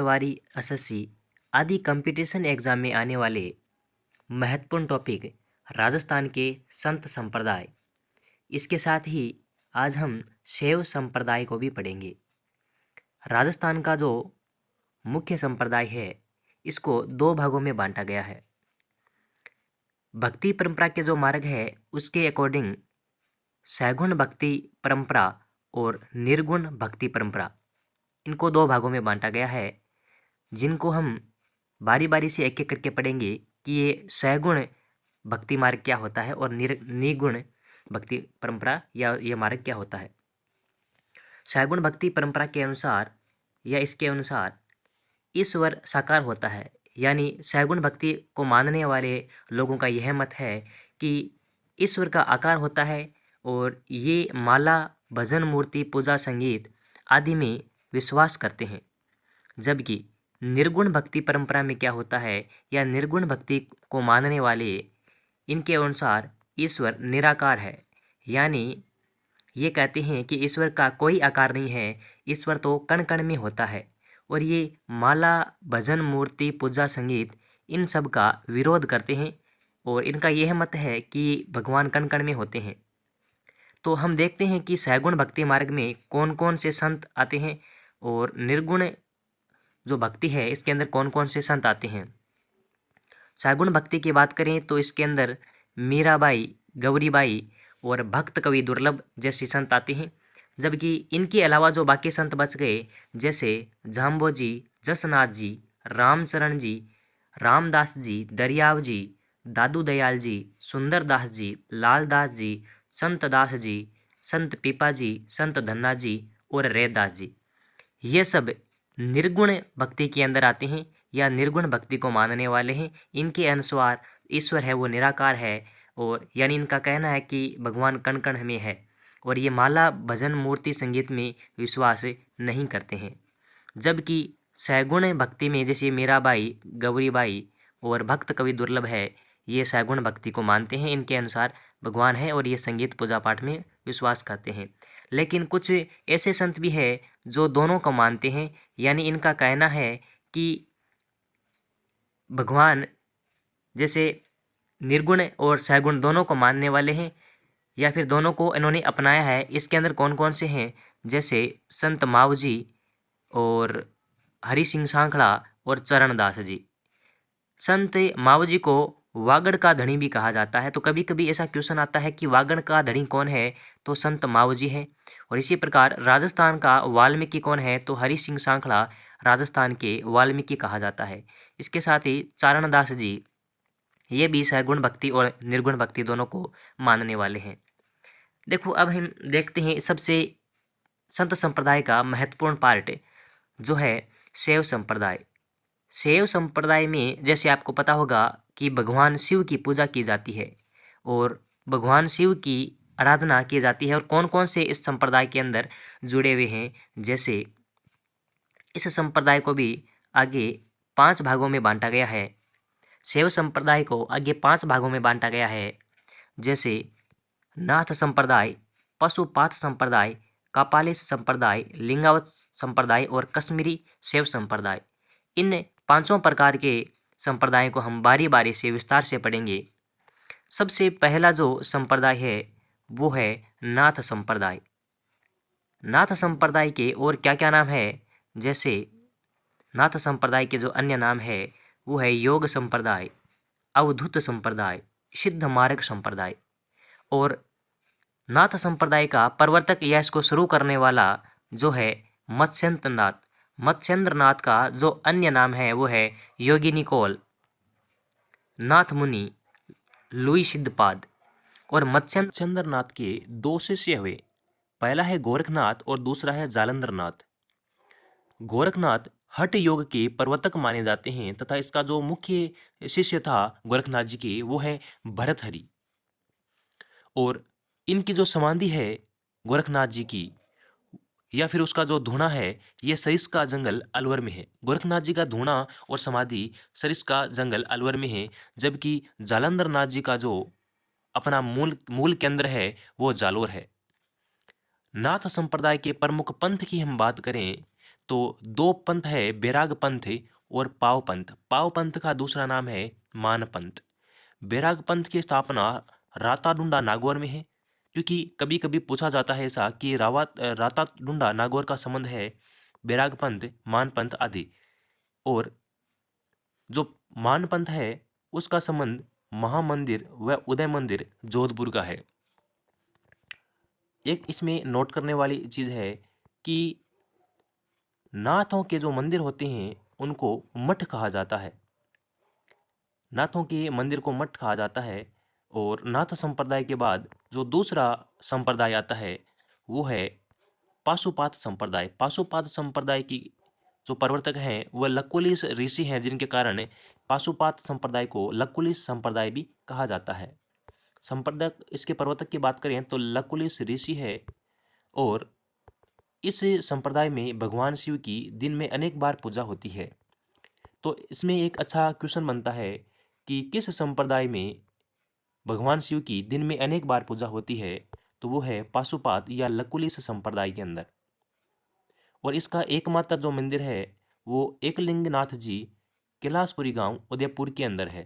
पटवारी, SSC आदि competition exam में आने वाले महत्वपूर्ण टॉपिक राजस्थान के संत संप्रदाय। इसके साथ ही आज हम शैव संप्रदाय को भी पढ़ेंगे। राजस्थान का जो मुख्य संप्रदाय है इसको दो भागों में बांटा गया है। भक्ति परंपरा के जो मार्ग है उसके अकॉर्डिंग सैगुण भक्ति परंपरा और निर्गुण भक्ति परंपरा, इनको दो भागों में बांटा गया है, जिनको हम बारी बारी से एक एक करके पढ़ेंगे कि ये सैगुण भक्ति मार्ग क्या होता है और निगुण भक्ति परंपरा या ये मार्ग क्या होता है। सैगुण भक्ति परंपरा के अनुसार या इसके अनुसार ईश्वर साकार होता है, यानी सैगुण भक्ति को मानने वाले लोगों का यह मत है कि ईश्वर का आकार होता है और ये माला, भजन, मूर्ति, पूजा, संगीत आदि में विश्वास करते हैं। जबकि निर्गुण भक्ति परंपरा में क्या होता है या निर्गुण भक्ति को मानने वाले इनके अनुसार ईश्वर निराकार है, यानी ये कहते हैं कि ईश्वर का कोई आकार नहीं है, ईश्वर तो कण कण में होता है। और ये माला, भजन, मूर्ति, पूजा, संगीत इन सब का विरोध करते हैं और इनका यह मत है कि भगवान कण कण में होते हैं। तो हम देखते हैं कि सैगुण भक्ति मार्ग में कौन कौन से संत आते हैं और निर्गुण जो भक्ति है इसके अंदर कौन कौन से संत आते हैं। सैगुण भक्ति की बात करें तो इसके अंदर मीराबाई, गौरीबाई और भक्त कवि दुर्लभ जैसे संत आते हैं। जबकि इनके अलावा जो बाकी संत बच गए जैसे जाम्बो जी, जसनाथ जी, रामचरण जी, रामदास जी, दरियाव जी, दादू दयाल जी, सुंदरदास जी, लालदास जी, संत दास जी, संत पीपा जी, संत धन्ना जी और रैदास जी, ये सब निर्गुण भक्ति के अंदर आते हैं या निर्गुण भक्ति को मानने वाले हैं। इनके अनुसार ईश्वर है वो निराकार है और यानी इनका कहना है कि भगवान कण कण में है और ये माला, भजन, मूर्ति, संगीत में विश्वास नहीं करते हैं। जबकि सैगुण भक्ति में जैसे मीराबाई, गौरीबाई और भक्त कवि दुर्लभ है, ये सैगुण भक्ति को मानते हैं, इनके अनुसार भगवान है और ये संगीत पूजा पाठ में विश्वास करते हैं। लेकिन कुछ ऐसे संत भी है जो दोनों को मानते हैं, यानी इनका कहना है कि भगवान जैसे निर्गुण और सैगुण दोनों को मानने वाले हैं या फिर दोनों को इन्होंने अपनाया है। इसके अंदर कौन कौन से हैं जैसे संत मावजी और हरि सिंह सांखला और चरणदास जी। संत मावजी को वागड़ का धनी भी कहा जाता है। तो कभी कभी ऐसा क्वेश्चन आता है कि वागड़ का धनी कौन है, तो संत मावजी है। और इसी प्रकार राजस्थान का वाल्मीकि कौन है, तो हरि सिंह सांखला राजस्थान के वाल्मीकि कहा जाता है। इसके साथ ही चारणदास जी ये भी सैगुण भक्ति और निर्गुण भक्ति दोनों को मानने वाले हैं। देखो अब हम देखते हैं सबसे संत संप्रदाय का महत्वपूर्ण पार्ट जो है शैव संप्रदाय। शैव संप्रदाय में जैसे आपको पता होगा कि भगवान शिव की पूजा की जाती है और भगवान शिव की आराधना की जाती है। और कौन कौन से इस संप्रदाय के अंदर जुड़े हुए हैं, जैसे इस संप्रदाय को भी आगे 5 भागों में बांटा गया है। शैव संप्रदाय को आगे 5 भागों में बांटा गया है, जैसे नाथ संप्रदाय, पशुपात संप्रदाय, कापालिस संप्रदाय, लिंगावत संप्रदाय और कश्मीरी शैव संप्रदाय। इन 5 प्रकार के संप्रदाय को हम बारी बारी से विस्तार से पढ़ेंगे। सबसे पहला जो संप्रदाय है वो है नाथ संप्रदाय। नाथ संप्रदाय के और क्या क्या नाम है, जैसे नाथ संप्रदाय के जो अन्य नाम है वो है योग संप्रदाय, अवधूत संप्रदाय, सिद्ध मार्ग संप्रदाय। और नाथ संप्रदाय का प्रवर्तक या इसको शुरू करने वाला जो है मत्स्येंद्रनाथ। मत्स्येंद्रनाथ का जो अन्य नाम है वो है योगी निकोल, नाथ मुनि, लुई सिद्धपाद। और मत्स्येंद्रनाथ के 2 शिष्य हुए, पहला है गोरखनाथ और दूसरा है जालंधरनाथ। गोरखनाथ हठ योग के प्रवर्तक माने जाते हैं तथा इसका जो मुख्य शिष्य था गोरखनाथ जी के वो है भरतहरि। और इनकी जो समाधि है गोरखनाथ जी की या फिर उसका जो धूणा है ये सरिस का जंगल अलवर में है। गोरखनाथ जी का धूणा और समाधि सरिस का जंगल अलवर में है, जबकि जालंधरनाथ जी का जो अपना मूल केंद्र है वो जालोर है। नाथ संप्रदाय के प्रमुख पंथ की हम बात करें तो दो पंथ है, बैराग पंथ और पाव पंथ। पाव पंथ का दूसरा नाम है मान पंथ। बैराग पंथ की स्थापना राताडुंडा नागौर में है, क्योंकि कभी कभी पूछा जाता है ऐसा कि राताडुंडा नागौर का संबंध है बैराग पंथ, मान पंथ आदि। और जो मान पंथ है उसका संबंध महामंदिर व उदय मंदिर जोधपुर का है। एक इसमें नोट करने वाली चीज है कि नाथों के जो मंदिर होते हैं उनको मठ कहा जाता है। नाथों के मंदिर को मठ कहा जाता है। और नाथ संप्रदाय के बाद जो दूसरा संप्रदाय आता है वो है पाशुपात संप्रदाय। पाशुपात संप्रदाय की जो प्रवर्तक हैं वह लकुलिश ऋषि हैं, जिनके कारण पाशुपात संप्रदाय को लकुलिश संप्रदाय भी कहा जाता है। संप्रदाय इसके प्रवर्तक की बात करें तो लकुलिश ऋषि है। और इस संप्रदाय में भगवान शिव की दिन में अनेक बार पूजा होती है। तो इसमें एक अच्छा क्वेश्चन बनता है कि किस संप्रदाय में भगवान शिव की दिन में अनेक बार पूजा होती है, तो वो है पाशुपात या लकुलिश संप्रदाय के अंदर। और इसका एकमात्र जो मंदिर है वो एकलिंगनाथ जी कैलाशपुरी गांव उदयपुर के अंदर है।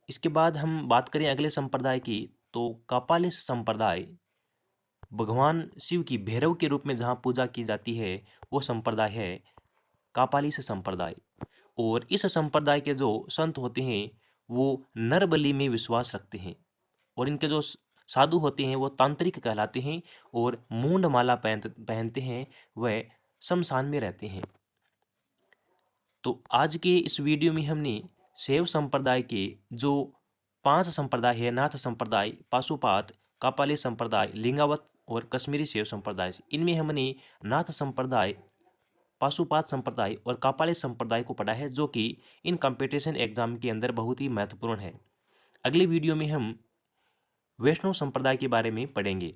इसके बाद हम बात करें अगले संप्रदाय की, तो कापालिश संप्रदाय भगवान शिव की भैरव के रूप में जहाँ पूजा की जाती है वो संप्रदाय है कापालिश संप्रदाय। और इस संप्रदाय के जो संत होते हैं वो नर बलि में विश्वास रखते हैं। और इनके जो साधु होते हैं वो तांत्रिक कहलाते हैं और मूंड माला पहनते हैं, वह शमशान में रहते हैं। तो आज के इस वीडियो में हमने शैव संप्रदाय के जो 5 संप्रदाय है, नाथ संप्रदाय, पाशुपात, कापाली संप्रदाय, लिंगावत और कश्मीरी शैव संप्रदाय, इनमें हमने नाथ संप्रदाय, पाशुपात संप्रदाय और कापाली संप्रदाय को पढ़ा है, जो कि इन कंपटीशन एग्जाम के अंदर बहुत ही महत्वपूर्ण है। अगले वीडियो में हम वैष्णव संप्रदाय के बारे में पढ़ेंगे।